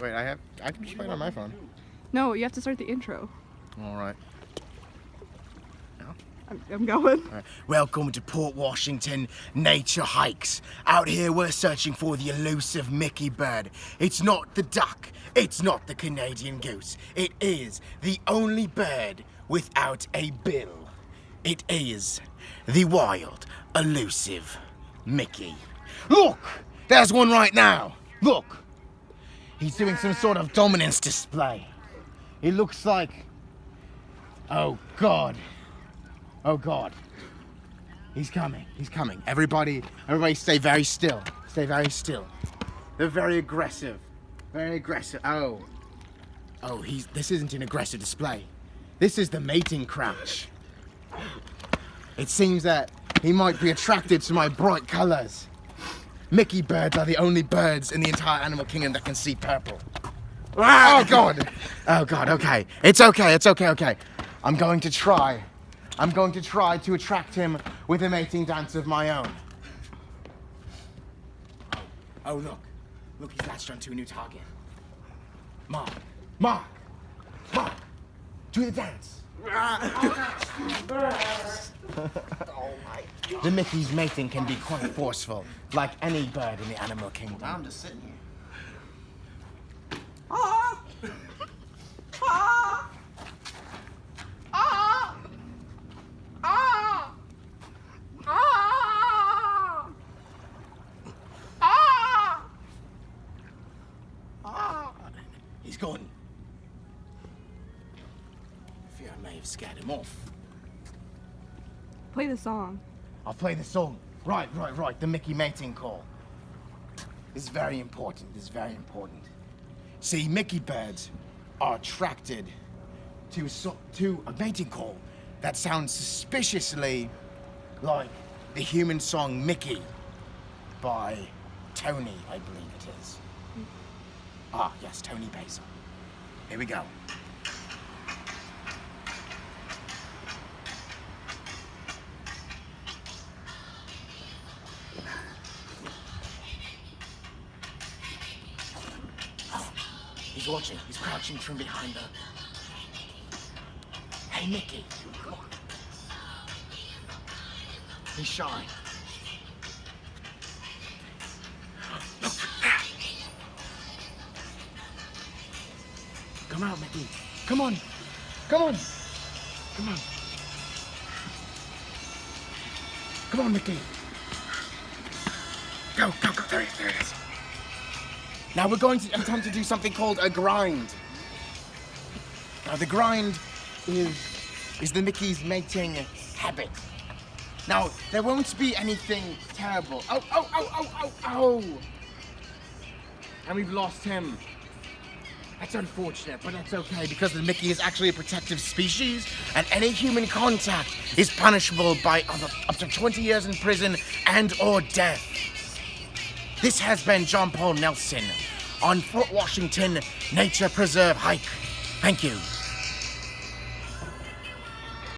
Wait, I can just play it on my phone. No, you have to start the intro. All right. I'm going. All right. Welcome to Port Washington Nature Hikes. Out here we're searching for the elusive Mickey bird. It's not the duck. It's not the Canadian goose. It is the only bird without a bill. It is the wild, elusive Mickey. Look! There's one right now. Look! He's doing some sort of dominance display. It looks like... Oh, God. Oh, God. He's coming. He's coming. Everybody stay very still. Stay very still. They're very aggressive. Very aggressive. Oh. Oh, this isn't an aggressive display. This is the mating crouch. It seems that he might be attracted to my bright colors. Mickey birds are the only birds in the entire animal kingdom that can see purple. Oh, God. Oh, God, okay. It's okay. I'm going to try to attract him with a mating dance of my own. Oh, look. Look, he's latched onto a new target. Mark, do the dance. The Mickey's mating can be quite forceful, like any bird in the animal kingdom. I'm just sitting here. He's gone. I fear I may have scared him off. Play the song. I'll play the song. Right. The Mickey mating call. This is very important. See, Mickey birds are attracted to a mating call that sounds suspiciously like the human song Mickey by Tony, I believe it is. Ah, yes, Tony Basil. Here we go. He's watching. He's crouching from behind her. Hey, Mickey. Come on. He's shy. Look. Come out, Mickey. Come on. Come on, Mickey. Go. There it is. Now we're going to attempt to do something called a grind. Now the grind is the Mickey's mating habit. Now there won't be anything terrible. Oh! And we've lost him. That's unfortunate, but that's okay because the Mickey is actually a protective species and any human contact is punishable by up to 20 years in prison and or death. This has been John Paul Nelson on Fort Washington Nature Preserve Hike. Thank you.